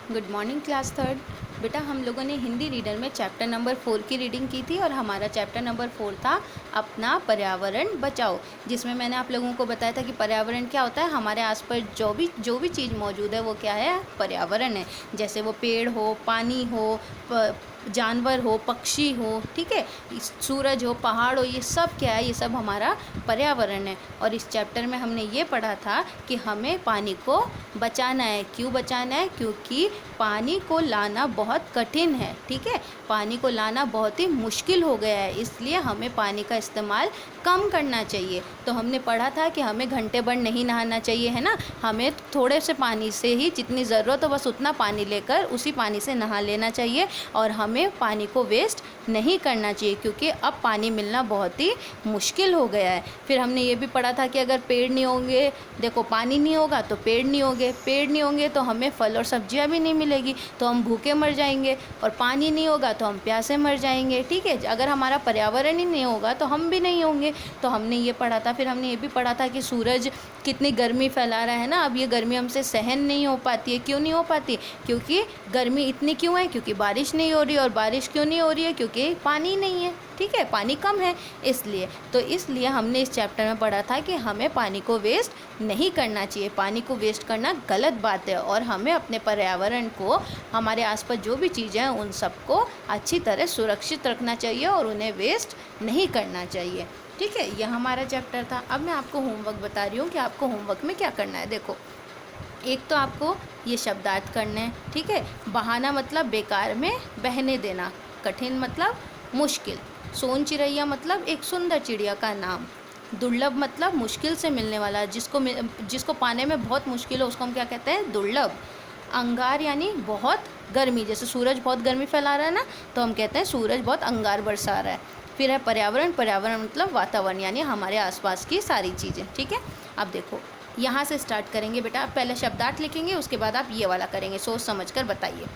Good morning class third. बेटा हम लोगों ने हिंदी रीडर में चैप्टर नंबर 4 की रीडिंग की थी और हमारा चैप्टर नंबर 4 था अपना पर्यावरण बचाओ, जिसमें मैंने आप लोगों को बताया था कि पर्यावरण क्या होता है। हमारे आसपास जो भी चीज़ मौजूद है वो क्या है, पर्यावरण है। जैसे वो पेड़ हो, पानी हो, जानवर हो, पक्षी हो, ठीक है, सूरज हो, पहाड़ हो, ये सब क्या है, ये सब हमारा पर्यावरण है। और इस चैप्टर में हमने ये पढ़ा था कि हमें पानी को बचाना है। क्यों बचाना है? क्योंकि पानी को लाना बहुत कठिन है, ठीक है, पानी को लाना बहुत ही मुश्किल हो गया है, इसलिए हमें पानी का इस्तेमाल कम करना चाहिए। तो हमने पढ़ा था कि हमें घंटे भर नहीं नहाना चाहिए, है ना, हमें थोड़े से पानी से ही जितनी ज़रूरत हो बस उतना पानी लेकर उसी पानी से नहा लेना चाहिए और हमें पानी को वेस्ट नहीं करना चाहिए, क्योंकि अब पानी मिलना बहुत ही मुश्किल हो गया है। फिर हमने ये भी पढ़ा था कि अगर पेड़ नहीं होंगे, देखो पानी नहीं होगा तो पेड़ नहीं होंगे, पेड़ नहीं होंगे तो हमें फल और सब्जियां भी नहीं मिलेगी, तो हम भूखे मर जाएंगे, और पानी नहीं होगा तो हम प्यासे मर जाएंगे, ठीक है। अगर हमारा पर्यावरण ही नहीं होगा तो हम भी नहीं होंगे। तो हमने ये पढ़ा था। फिर हमने ये भी पढ़ा था कि सूरज कितनी गर्मी फैला रहा है ना, अब ये गर्मी हमसे सहन नहीं हो पाती है। क्यों नहीं हो पाती? क्योंकि गर्मी इतनी क्यों है? क्योंकि बारिश नहीं हो रही, और बारिश क्यों नहीं हो रही है? क्योंकि पानी नहीं है, ठीक है, पानी कम है इसलिए। तो इसलिए हमने इस चैप्टर में पढ़ा था कि हमें पानी को वेस्ट नहीं करना चाहिए, पानी को वेस्ट करना गलत बात है, और हमें अपने पर्यावरण को, हमारे आसपास जो भी चीज़ें हैं उन सबको अच्छी तरह सुरक्षित रखना चाहिए और उन्हें वेस्ट नहीं करना चाहिए, ठीक है। यह हमारा चैप्टर था। अब मैं आपको होमवर्क बता रही हूँ कि आपको होमवर्क में क्या करना है। देखो, एक तो आपको ये शब्दार्थ करने हैं, ठीक है। बहाना मतलब बेकार में बहने देना, कठिन मतलब मुश्किल, सोन चिड़ैया मतलब एक सुंदर चिड़िया का नाम, दुर्लभ मतलब मुश्किल से मिलने वाला, जिसको पाने में बहुत मुश्किल हो उसको हम क्या कहते हैं, दुर्लभ। अंगार यानी बहुत गर्मी, जैसे सूरज बहुत गर्मी फैला रहा है ना, तो हम कहते हैं सूरज बहुत अंगार बरसा रहा है। फिर है पर्यावरण, पर्यावरण मतलब वातावरण यानी हमारे आसपास की सारी चीज़ें, ठीक है। अब देखो यहाँ से स्टार्ट करेंगे बेटा, आप पहले शब्दार्थ लिखेंगे, उसके बाद आप ये वाला करेंगे, सोच समझ कर बताइए।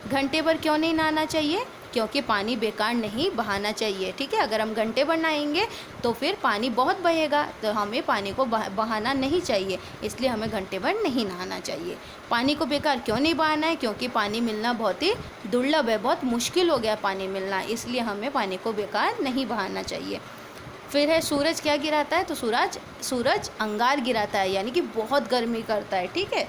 घंटे भर क्यों नहीं नहाना चाहिए? क्योंकि पानी बेकार नहीं बहाना चाहिए, ठीक है। अगर हम घंटे भर नहाएंगे तो फिर पानी बहुत बहेगा, तो हमें पानी को बहाना नहीं चाहिए, इसलिए हमें घंटे भर नहीं नहाना चाहिए। पानी को बेकार क्यों नहीं बहाना है? क्योंकि पानी मिलना बहुत ही दुर्लभ है, बहुत मुश्किल हो गया पानी मिलना, इसलिए हमें पानी को बेकार नहीं बहाना चाहिए। फिर है सूरज क्या गिराता है? तो सूरज अंगार गिराता है, यानी कि बहुत गर्मी करता है, ठीक है।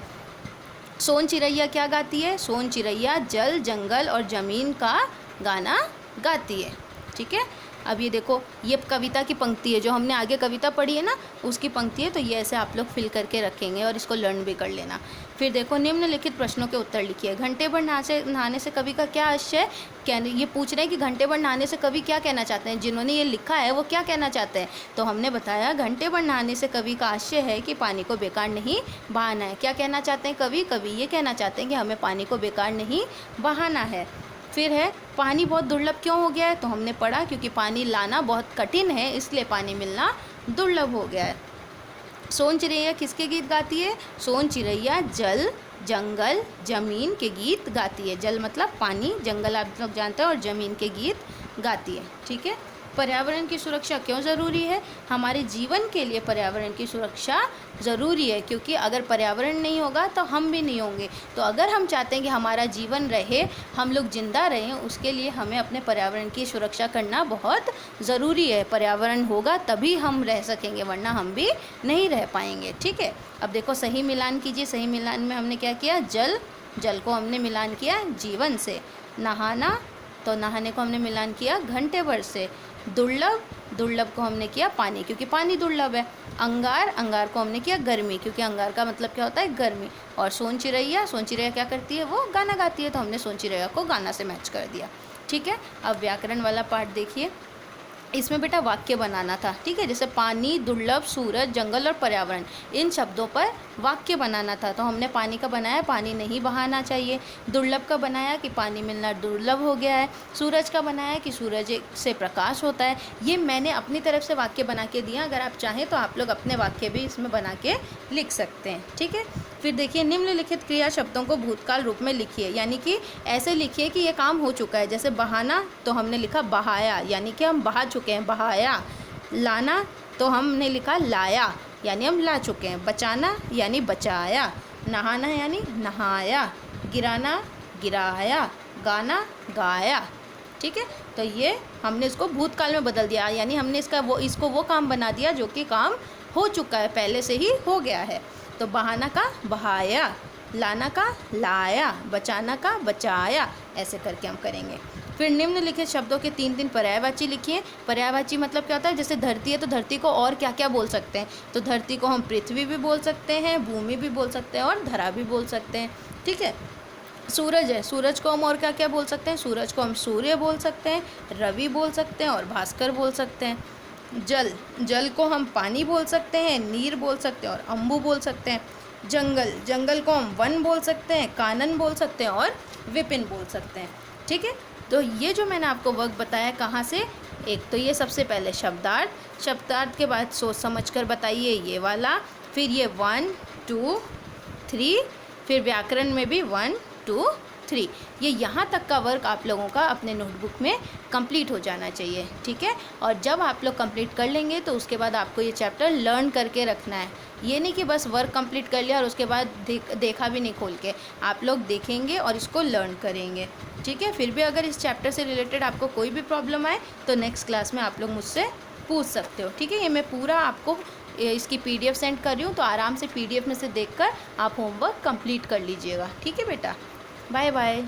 सोन चिड़ैया क्या गाती है? सोन चिड़ैया जल, जंगल और ज़मीन का गाना गाती है, ठीक है। अब ये देखो, ये कविता की पंक्ति है, जो हमने आगे कविता पढ़ी है ना उसकी पंक्ति है, तो ये ऐसे आप लोग फिल करके रखेंगे और इसको लर्न भी कर लेना। फिर देखो, निम्नलिखित प्रश्नों के उत्तर लिखिए। घंटे भर नहाने से कवि का क्या आशय? ये पूछ रहे हैं कि घंटे भर नहाने से कवि क्या कहना चाहते हैं, जिन्होंने ये लिखा है वो क्या कहना चाहते हैं। तो हमने बताया घंटे भर नहाने से कवि का आशय है कि पानी को बेकार नहीं बहाना है। क्या कहना चाहते हैं कवि ये कहना चाहते हैं कि हमें पानी को बेकार नहीं बहाना है। फिर है पानी बहुत दुर्लभ क्यों हो गया है? तो हमने पढ़ा क्योंकि पानी लाना बहुत कठिन है, इसलिए पानी मिलना दुर्लभ हो गया है। सोन चिड़ैया किसके गीत गाती है? सोन चिड़ैया जल, जंगल, जमीन के गीत गाती है। जल मतलब पानी, जंगल आप लोग जानते हैं, और ज़मीन के गीत गाती है, ठीक है। पर्यावरण की सुरक्षा क्यों ज़रूरी है? हमारे जीवन के लिए पर्यावरण की सुरक्षा ज़रूरी है, क्योंकि अगर पर्यावरण नहीं होगा तो हम भी नहीं होंगे। तो अगर हम चाहते हैं कि हमारा जीवन रहे, हम लोग जिंदा रहें, उसके लिए हमें अपने पर्यावरण की सुरक्षा करना बहुत ज़रूरी है। पर्यावरण होगा तभी हम रह सकेंगे, वरना हम भी नहीं रह पाएंगे, ठीक है। अब देखो, सही मिलान कीजिए। सही मिलान में हमने क्या किया? जल को हमने मिलान किया जीवन से। नहाना, तो नहाने को हमने मिलान किया घंटे भर से। दुर्लभ को हमने किया पानी, क्योंकि पानी दुर्लभ है। अंगार को हमने किया गर्मी, क्योंकि अंगार का मतलब क्या होता है? गर्मी। और सोन चिड़ैया क्या करती है? वो गाना गाती है, तो हमने सोन चिड़ैया को गाना से मैच कर दिया, ठीक है। अब व्याकरण वाला पार्ट देखिए। इसमें बेटा वाक्य बनाना था, ठीक है। जैसे पानी, दुर्लभ, सूरज, जंगल और पर्यावरण, इन शब्दों पर वाक्य बनाना था। तो हमने पानी का बनाया, पानी नहीं बहाना चाहिए। दुर्लभ का बनाया कि पानी मिलना दुर्लभ हो गया है। सूरज का बनाया कि सूरज से प्रकाश होता है। ये मैंने अपनी तरफ से वाक्य बना के दिया, अगर आप चाहें तो आप लोग अपने वाक्य भी इसमें बना के लिख सकते हैं, ठीक है। फिर देखिए, निम्नलिखित क्रिया शब्दों को भूतकाल रूप में लिखिए, यानी कि ऐसे लिखिए कि ये काम हो चुका है। जैसे बहाना, तो हमने लिखा बहाया, यानी कि हम बहा चुके हैं, बहाया। लाना, तो हमने लिखा लाया, यानी हम ला चुके हैं। बचाना यानी बचाया। नहाना यानी नहाया, गिराना गिराया, गाना गाया। ठीक है, तो ये हमने इसको भूतकाल में बदल दिया, यानी हमने इसको वो काम बना दिया जो कि काम हो चुका है, पहले से ही हो गया है। तो बहाना का बहाया, लाना का लाया, बचाना का बचाया, ऐसे करके हम करेंगे। फिर निम्नलिखित शब्दों के 3 पर्यायवाची लिखिए। पर्यायवाची मतलब क्या होता है, जैसे धरती है तो धरती को और क्या क्या बोल सकते हैं, तो धरती को हम पृथ्वी भी बोल सकते हैं, भूमि भी बोल सकते हैं और धरा भी बोल सकते हैं। ठीक है, सूरज है, सूरज को हम और क्या क्या बोल सकते हैं, सूरज को हम सूर्य बोल सकते हैं, रवि बोल सकते हैं और भास्कर बोल सकते हैं। जल, जल को हम पानी बोल सकते हैं, नीर बोल सकते हैं और अम्बु बोल सकते हैं। जंगल, जंगल को हम वन बोल सकते हैं, कानन बोल सकते हैं और विपिन बोल सकते हैं। ठीक है, तो ये जो मैंने आपको वर्क बताया कहाँ से, एक तो ये सबसे पहले शब्दार्थ, शब्दार्थ के बाद सोच समझ कर बताइए ये वाला, फिर ये 1 2 3, फिर व्याकरण में भी 1 2 3, ये यहाँ तक का वर्क आप लोगों का अपने नोटबुक में कंप्लीट हो जाना चाहिए। ठीक है, और जब आप लोग कंप्लीट कर लेंगे तो उसके बाद आपको ये चैप्टर लर्न करके रखना है। ये नहीं कि बस वर्क कंप्लीट कर लिया और उसके बाद देखा भी नहीं खोल के, आप लोग देखेंगे और इसको लर्न करेंगे। ठीक है, फिर भी अगर इस चैप्टर से रिलेटेड आपको कोई भी प्रॉब्लम आए तो नेक्स्ट क्लास में आप लोग मुझसे पूछ सकते हो। ठीक है, ये मैं पूरा आपको इसकी PDF सेंड कर रही हूँ, तो आराम से PDF में से देखकर आप होमवर्क कंप्लीट कर लीजिएगा। ठीक है बेटा, बाय बाय।